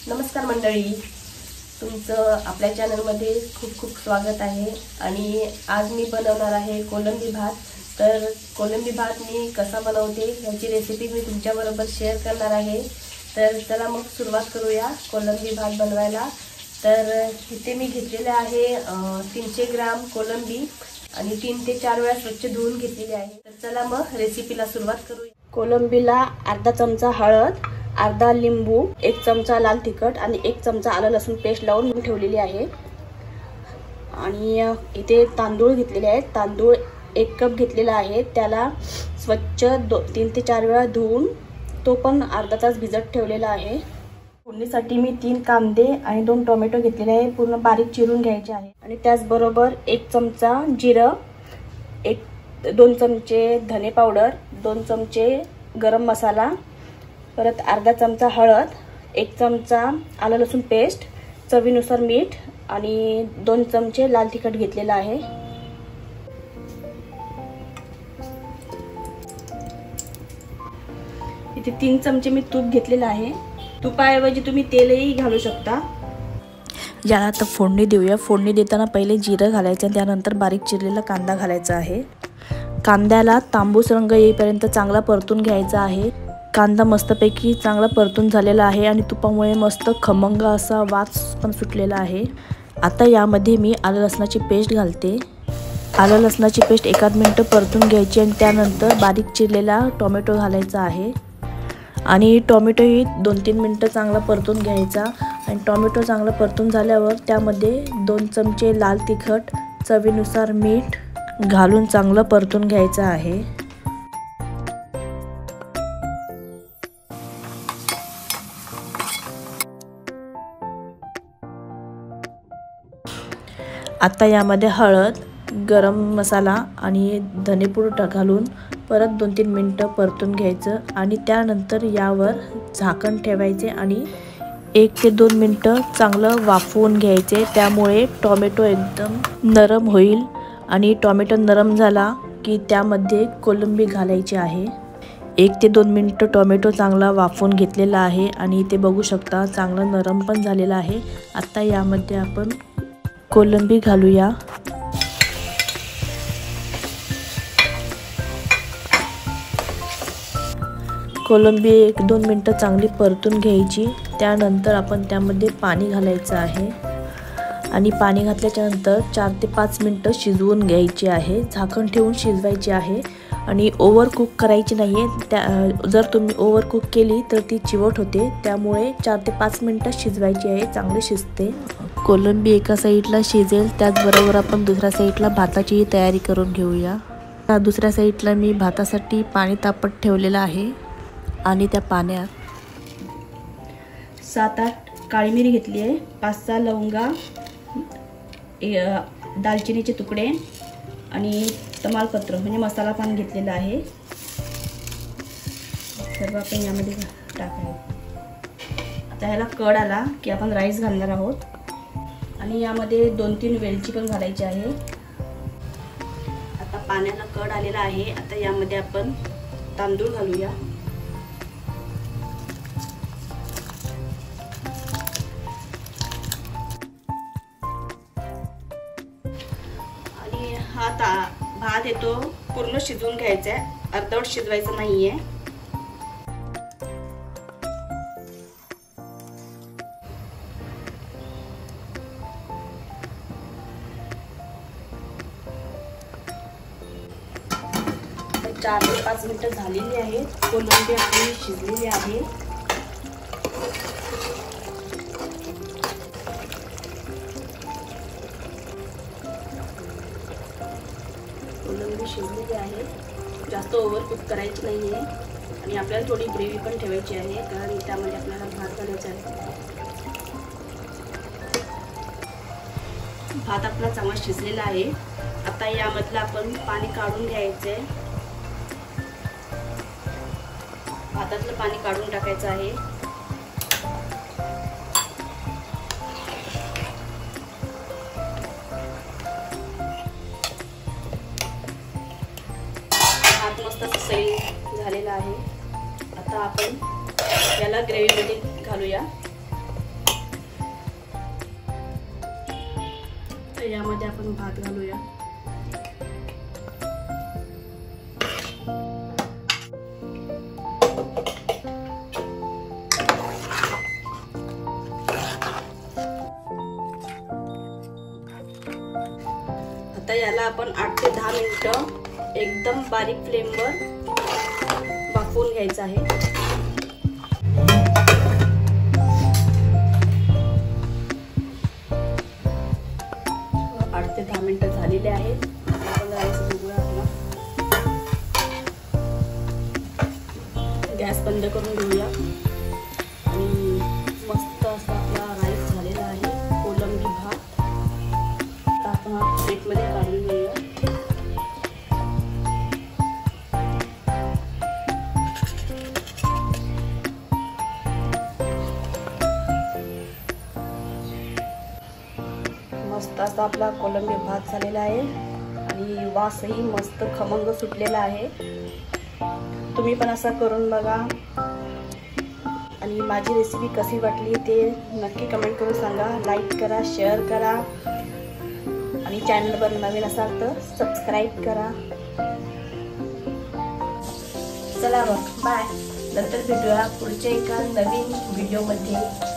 नमस्कार मंडळी, तुमचं आपल्या चॅनलमध्ये खूप खूप स्वागत आहे। आणि आज मी बनवणार आहे कोलंबी भात। तर कोलंबी भात मी कसा बनवते याची रेसिपी मी तुमच्याबरोबर शेअर करणार आहे। तर चला मग सुरुवात करूया कोलंबी भात बनवायला। तर इथे मी घेतलेले आहे 300 ग्राम कोलंबी आणि 3 ते 4 वेळा स्वच्छ धुवून घेतलेली आहे। तर चला मग रेसिपीला सुरुवात करूया। कोलंबीला अर्धा चमचा हळद, अर्धा लिंबू, 1 चमचा लाल तिखट आणि 1 चमचा आलं लसूण पेस्ट लावून ठेवलेली आहे। आणि इथे तांदूळ घेतलेले आहेत। तांदूळ 1 कप घेतलेला आहे। त्याला स्वच्छ 3 ते 4 वेळा धुवून तो पण अर्धा तास भिजत ठेवलेला आहे। फोडणीसाठी मी 3 कांदे आणि 2 टोमॅटो घेतलेले आहे, पूर्ण बारीक चिरून घ्यायचे आहे। आणि त्याचबरोबर 1 चमचा जिरं, 2 चमचे धने पावडर, 2 चमचे गरम मसाला, परत अर्धा चमचा हळद, 1 चमचा आलं लसूण पेस्ट, चवीनुसार मीठ आणि 2 चमचे लाल तिखट घेतलेला आहे। इथे 3 चमचे मी तूप घेतलेला आहे। तुपाऐवजी तुम्ही तेलही घालू शकता। याला आता फोडणी देऊया। फोडणी देताना पहिले जिरं घालायचं आणि त्यानंतर बारीक चिरलेला कांदा घालायचा आहे। कांद्याला तांबूस रंग येईपर्यंत चांगला परतून घ्यायचा आहे। कांदा मस्तपैकी चांगला परतून झालेला आहे आणि तुपामुळे मस्त खमंग असा वास पण सुटलेला आहे। आता यामध्ये मी आलं लसणाची पेस्ट घालते। आलं लसणाची पेस्ट 1 मिनिट परतून घ्यायची आणि त्यानंतर बारीक चिरलेला टोमॅटो घालायचा आहे। आणि टोमॅटोही 2-3 मिनिटं चांगला परतून घ्यायचा। आणि टोमॅटो चांगला परतून झाल्यावर त्यामध्ये 2 चमचे लाल तिखट, चवीनुसार मीठ घालून चांगलं परतून घ्यायचं आहे। आता यामध्ये हळद, गरम मसाला आणि धनेपूड घालून परत 2-3 मिनिटं परतून घ्यायचं। आणि त्यानंतर यावर झाकण ठेवायचे आणि 1 ते 2 मिनिटं चांगलं वाफवून घ्यायचे। त्यामुळे टोमॅटो एकदम नरम होईल। आणि टोमॅटो नरम झाला की त्यामध्ये कोलंबी घालायची आहे। 1 ते 2 मिनिटं टोमॅटो चांगला वाफवून घेतलेला आहे आणि इथे बघू शकता चांगला नरम पण झालेला आहे। आता यामध्ये आपण कोलंबी घालूया। कोलंबी 1-2 मिनिटं चांगली परतून घ्यायची। त्यानंतर आपण त्यामध्ये पाणी घालायचं आहे आणि पाणी घातल्याच्यानंतर 4 ते 5 मिनिटं शिजवून घ्यायची आहे। झाकण ठेवून शिजवायची आहे आणि ओव्हर कुक करायची नाही आहे। जर तुम्ही ओव्हर कुक केली तर ती चिवट होते। त्यामुळे 4 ते 5 मिनिटं शिजवायची आहे, चांगली शिजते। कोलंबी एका साईडला शिजेल त्याचबरोबर आपण दुसऱ्या साईडला भाताची तयारी करून घेऊया। दुसऱ्या साईडला मी भातासाठी पाणी तापत ठेवलेलं आहे आणि त्या पाण्यात 7-8 काळी मिरी घेतली आहे, 5-6 लवंगा, दालचिनीचे तुकडे आणि तमालपत्र म्हणजे मसाला पान घेतलेला आहे। सर्व आपण यामध्ये टाकायचं। आता ह्याला कड आला की आपण राईस घालणार आहोत आणि यामध्ये 2-3 वेलची पण घालायची आहे। आता पाण्याला कड आलेला आहे। आता यामध्ये आपण तांदूळ घालूया। आणि हा भात येतो पूर्ण शिजवून घ्यायचा आहे, अर्धवट शिजवायचं नाहीये। तर 4 ते 5 मिनिटं झालेली आहेत। कोलंबी आपली शिजलेली आहे। कोलंबी शिजलेली आहे, जास्त ओव्हर कुक करायची नाही आहे। आणि आपल्याला थोडी ग्रेव्ही पण ठेवायची आहे कारण त्यामध्ये आपल्याला भात घालायचा आहे। भात आपला चांगला शिजलेला आहे। आता यामधलं आपण पाणी काढून घ्यायचंय। भातातलं पाणी काढून टाकायचं आहे। भात मस्त सैल झालेला आहे। आता आपण याला ग्रेव्हीमध्ये घालूया। तर यामध्ये आपण भात घालूया. आता याला आपण 8 ते 10 मिनिटं एकदम बारीक फ्लेमवर वाफवून घ्यायचं आहे. 8 ते 10 मिनिटं झालेले आहेत. आपण राईस बघूया. आपला गॅस बंद करून घेऊया आणि मस्त असा आपला राईस झालेला आहे, कोलंबी भात. आता आपण हा प्लेटमध्ये काढून घेऊया. मस्त असा आपला कोलंबी भात झालेला आहे आणि वासही मस्त खमंग सुटलेला आहे. तुम्ही पण असं करून बघा आणि माझी रेसिपी कशी वाटली ते नक्की कमेंट करून सांगा. लाईक करा, शेअर करा आणि चॅनलवर नवीन असाल तर सबस्क्राईब करा. चला मग बाय. नंतर भेटूया पुढच्या एका नवीन व्हिडिओमध्ये.